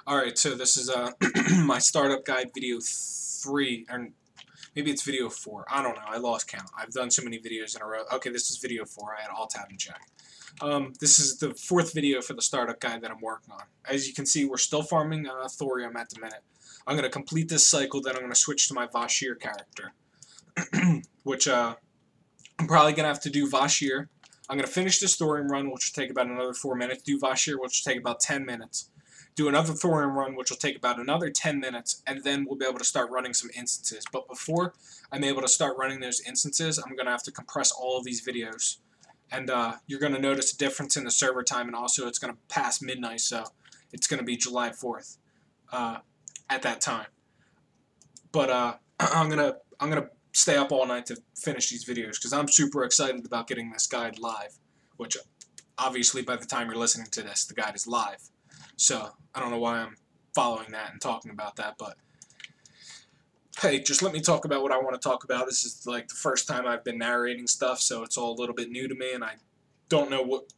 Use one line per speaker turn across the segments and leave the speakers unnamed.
Alright, so this is my startup guide video 3, or maybe it's video 4. I don't know, I lost count. I've done so many videos in a row. Okay, this is video 4. I had Alt-Tab and check. This is the 4th video for the startup guide that I'm working on. As you can see, we're still farming thorium at the minute. I'm going to complete this cycle, then I'm going to switch to my vashj'ir character. Which, I'm probably going to have to do vashj'ir. I'm going to finish this thorium run, which will take about another 4 minutes. Do vashj'ir, which will take about 10 minutes. Do another thorium run, which will take about another 10 minutes, and then we'll be able to start running some instances. But before I'm able to start running those instances, I'm going to have to compress all of these videos. And you're going to notice a difference in the server time, and also it's going to pass midnight, so it's going to be July 4th at that time. But I'm gonna stay up all night to finish these videos because I'm super excited about getting this guide live. Which obviously, by the time you're listening to this, the guide is live. So I don't know why I'm following that and talking about that, but hey, just let me talk about what I want to talk about. This is like the first time I've been narrating stuff, so it's all a little bit new to me, and I don't know what,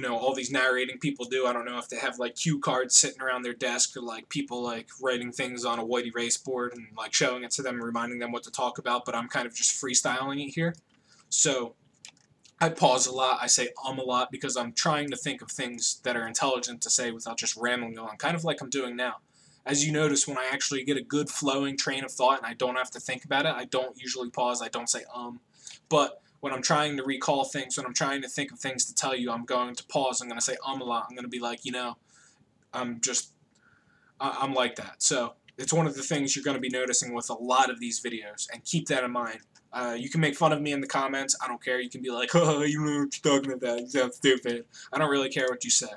all these narrating people do. I don't know if they have like cue cards sitting around their desk, or like people like writing things on a white erase board and like showing it to them, reminding them what to talk about, but I'm kind of just freestyling it here. So I pause a lot, I say a lot, because I'm trying to think of things that are intelligent to say without just rambling on, kind of like I'm doing now. As you notice, when I actually get a good flowing train of thought and I don't have to think about it, I don't usually pause, I don't say but when I'm trying to recall things, when I'm trying to think of things to tell you, I'm going to pause, I'm going to say a lot, I'm going to be like, I'm like that. So it's one of the things you're going to be noticing with a lot of these videos, and keep that in mind. You can make fun of me in the comments, I don't care. You can be like, oh, you know what you're talking about, you sound stupid. I don't really care what you say.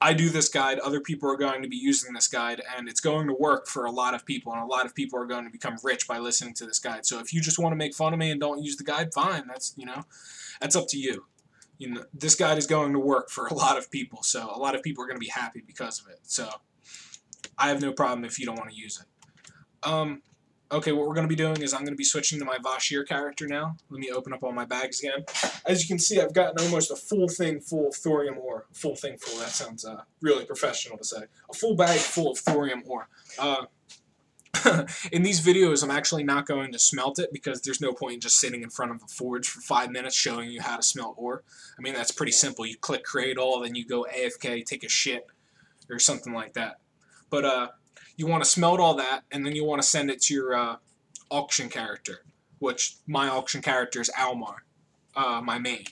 I do this guide, other people are going to be using this guide, and it's going to work for a lot of people, and a lot of people are going to become rich by listening to this guide. So if you just want to make fun of me and don't use the guide, fine, that's up to you. This guide is going to work for a lot of people, so a lot of people are going to be happy because of it. So I have no problem if you don't want to use it. Okay, what we're going to be doing is I'm going to be switching to my vashj'ir character now. Let me open up all my bags again. As you can see, I've gotten almost a full thing full of thorium ore. Full thing full, that sounds really professional to say. A full bag full of thorium ore. In these videos, I'm actually not going to smelt it because there's no point in just sitting in front of a forge for 5 minutes showing you how to smelt ore. I mean, that's pretty simple. You click create all, then you go AFK, take a shit, or something like that. But you want to smelt all that, and then you want to send it to your auction character, which my auction character is Almar, my main.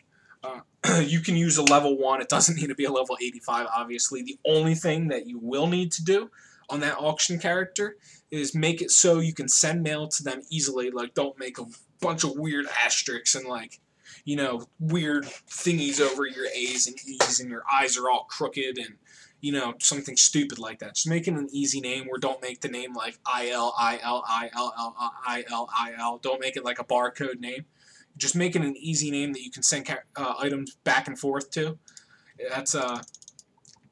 You can use a level 1. It doesn't need to be a level 85, obviously. The only thing that you will need to do on that auction character is make it so you can send mail to them easily. Like, don't make a bunch of weird asterisks and, like, weird thingies over your A's and E's, and your eyes are all crooked, and something stupid like that. Just make it an easy name, or don't make the name like IL. Don't make it like a barcode name. Just make it an easy name that you can send items back and forth to.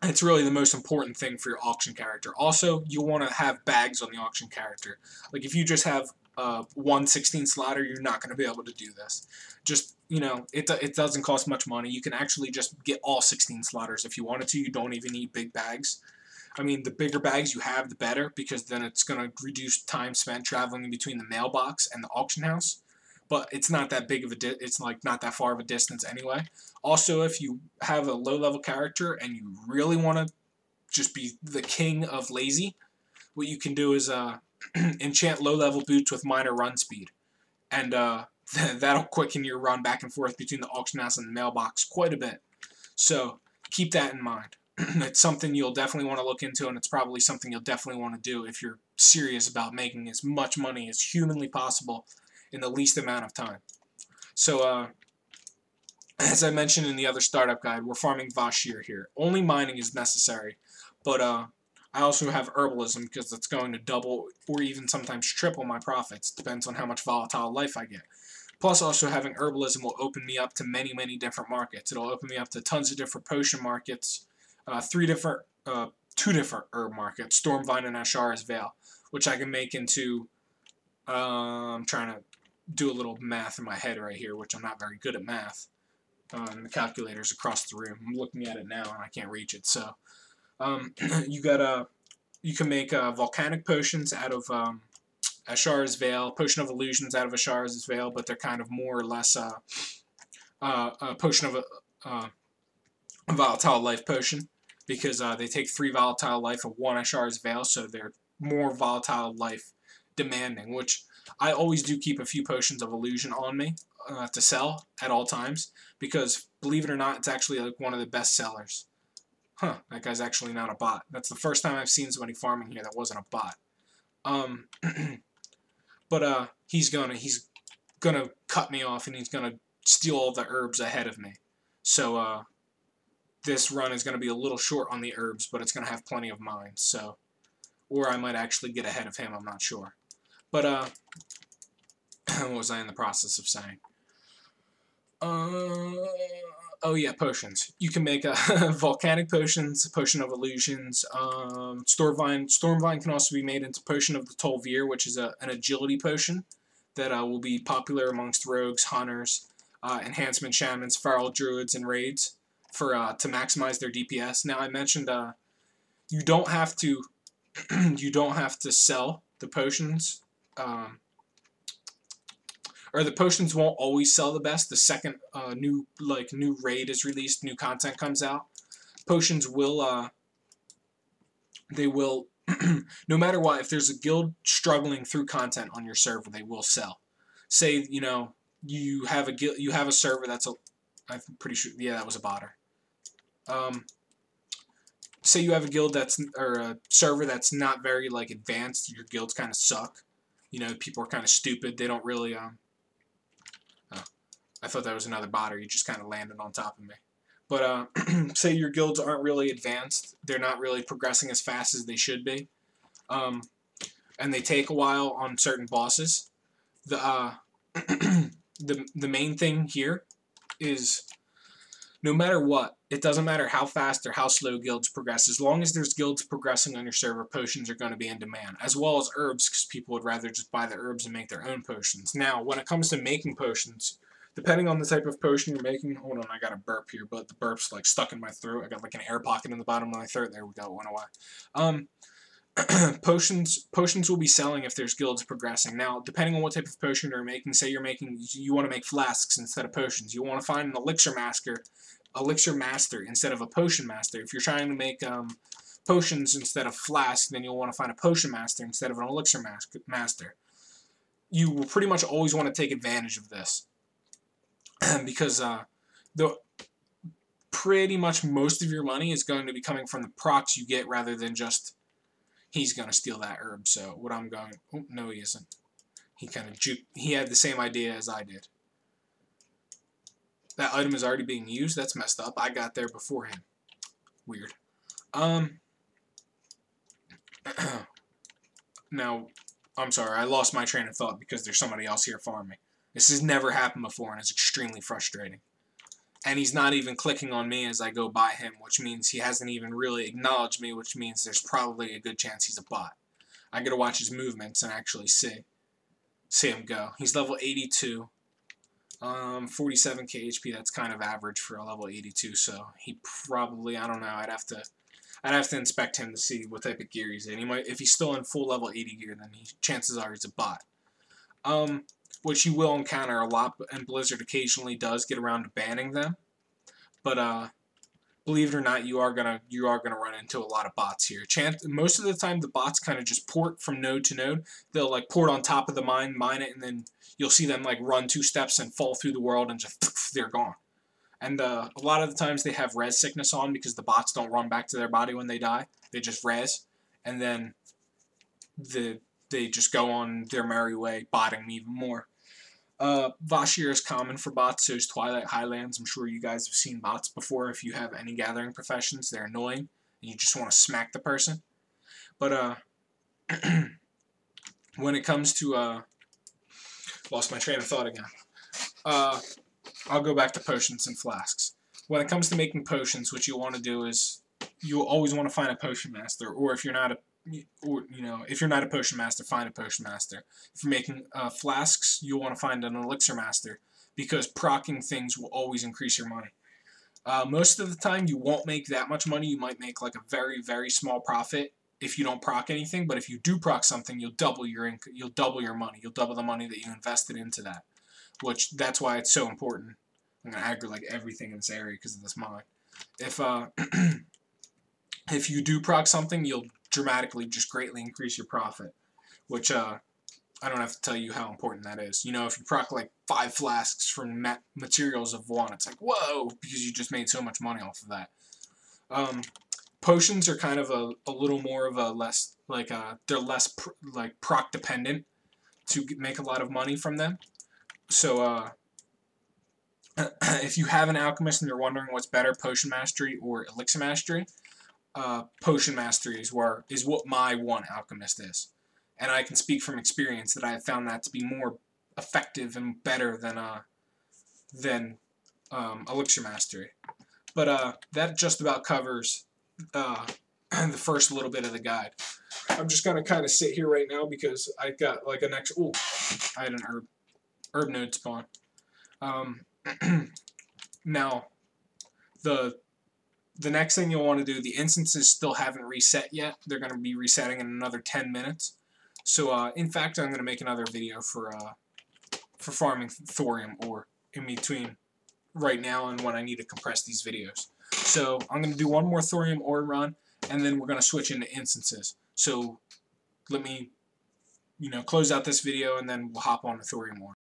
It's really the most important thing for your auction character. Also, you'll want to have bags on the auction character. Like, if you just have 1 16 slaughter, you're not going to be able to do this. Just, it doesn't cost much money. You can actually just get all 16 slaughters if you wanted to. You don't even need big bags. I mean, the bigger bags you have, the better, because then it's going to reduce time spent traveling in between the mailbox and the auction house. But it's not that big of it's like not that far of a distance anyway. Also, if you have a low-level character and you really want to just be the king of lazy, what you can do is enchant low-level boots with minor run speed, and that'll quicken your run back and forth between the auction house and the mailbox quite a bit. So keep that in mind. It's something you'll definitely want to look into, and it's probably something you'll definitely want to do if you're serious about making as much money as humanly possible in the least amount of time. So, as I mentioned in the other startup guide, we're farming vashj'ir here. Only mining is necessary, but I also have herbalism because it's going to double or even sometimes triple my profits. Depends on how much volatile life I get. Plus, also having herbalism will open me up to many, many different markets. It'll open me up to tons of different potion markets, two different herb markets, Stormvine and Ashar's Veil, which I can make into. I'm trying to do a little math in my head right here, which I'm not very good at math. And the calculator's across the room. I'm looking at it now and I can't reach it. So You got you can make volcanic potions out of Ashar's Veil, Potion of Illusions out of Ashar's Veil, but they're kind of more or less a potion of a volatile life potion, because they take 3 volatile life and 1 Ashar's Veil, so they're more volatile life demanding, which I always do keep a few potions of illusion on me to sell at all times, because believe it or not, it's actually like one of the best sellers. Huh, that guy's actually not a bot. That's the first time I've seen somebody farming here that wasn't a bot. But he's gonna cut me off, and he's gonna steal all the herbs ahead of me. So this run is gonna be a little short on the herbs, but it's gonna have plenty of mine. So, or I might actually get ahead of him. I'm not sure. But what was I in the process of saying? Oh yeah, potions. You can make volcanic potions, potion of illusions. Stormvine can also be made into potion of the vashj'ir, which is an agility potion that will be popular amongst rogues, hunters, enhancement shamans, feral druids, and raids for to maximize their DPS. Now I mentioned you don't have to you don't have to sell the potions. Or the potions won't always sell the best. The second new raid is released, new content comes out, potions will they will no matter what, if there's a guild struggling through content on your server, they will sell. Say, you know, you have a server that's I'm pretty sure, yeah, that was a botter. Say you have a guild or a server that's not very like advanced, your guilds kind of suck. You know, people are kind of stupid. They don't really I thought that was another botter. You just kind of landed on top of me. But say your guilds aren't really advanced. They're not really progressing as fast as they should be. And they take a while on certain bosses. The main thing here is no matter what, it doesn't matter how fast or how slow guilds progress. As long as there's guilds progressing on your server, potions are going to be in demand. As well as herbs, because people would rather just buy the herbs and make their own potions. Now, when it comes to making potions, depending on the type of potion you're making, hold on, I got a burp here, but the burp's like stuck in my throat. I got like an air pocket in the bottom of my throat. There we go, it went away. Potions will be selling if there's guilds progressing. Now, depending on what type of potion you're making, say you want to make flasks instead of potions. You want to find an elixir master instead of a potion master. If you're trying to make potions instead of flasks, then you'll want to find a potion master instead of an elixir master. You will pretty much always want to take advantage of this. Because pretty much most of your money is going to be coming from the procs you get rather than just he's going to steal that herb. So what I'm going... Oh, no, he isn't. He kind of he had the same idea as I did. That item is already being used? That's messed up. I got there before him. Weird. Now, I'm sorry. I lost my train of thought because there's somebody else here farming. This has never happened before, and it's extremely frustrating. And he's not even clicking on me as I go by him, which means he hasn't even really acknowledged me, which means there's probably a good chance he's a bot. I gotta watch his movements and actually see him go. He's level 82. 47k HP, that's kind of average for a level 82, so he probably, I don't know, I'd have to inspect him to see what type of gear he's in. He might, if he's still in full level 80 gear, then chances are he's a bot. Which you will encounter a lot, and Blizzard occasionally does get around to banning them. But believe it or not, you are gonna run into a lot of bots here. Most of the time, the bots kind of just port from node to node. They'll like port on top of the mine it, and then you'll see them like run 2 steps and fall through the world, and just they're gone. And a lot of the times they have res sickness on because the bots don't run back to their body when they die. They just res, and then they just go on their merry way, botting me even more. Vashj'ir is common for bots, so is Twilight Highlands. I'm sure you guys have seen bots before. If you have any gathering professions, they're annoying, and you just want to smack the person. But when it comes to lost my train of thought again. I'll go back to potions and flasks. When it comes to making potions, what you want to do is you always want to find a potion master, or if you're not a if you're not a potion master, find a potion master. If you're making flasks, you'll want to find an elixir master, because proccing things will always increase your money. Most of the time, you won't make that much money. You might make like a very, very small profit if you don't proc anything. But if you do proc something, you'll double your you'll double your money. You'll double the money that you invested into that. Which that's why it's so important. I'm gonna aggregate like everything in this area because of this mine. If if you do proc something, you'll dramatically just greatly increase your profit. Which I don't have to tell you how important that is. You know, if you proc like 5 flasks from materials of 1, it's like, whoa, because you just made so much money off of that. Potions are kind of a little more of a less, like, they're less, like, proc dependent to make a lot of money from them. So, if you have an alchemist and you're wondering what's better, potion mastery or elixir mastery, potion mastery is what my one alchemist is. And I can speak from experience that I have found that to be more effective and better than elixir mastery. But that just about covers the first little bit of the guide. I'm just gonna kind of sit here right now because I got like an extra. Ooh, I had an herb node spawn. Now, the next thing you'll want to do, the instances still haven't reset yet. They're going to be resetting in another 10 minutes. So, in fact, I'm going to make another video for farming thorium ore in between right now and when I need to compress these videos. So, I'm going to do one more thorium ore run, and then we're going to switch into instances. So, let me, close out this video, and then we'll hop on to thorium ore.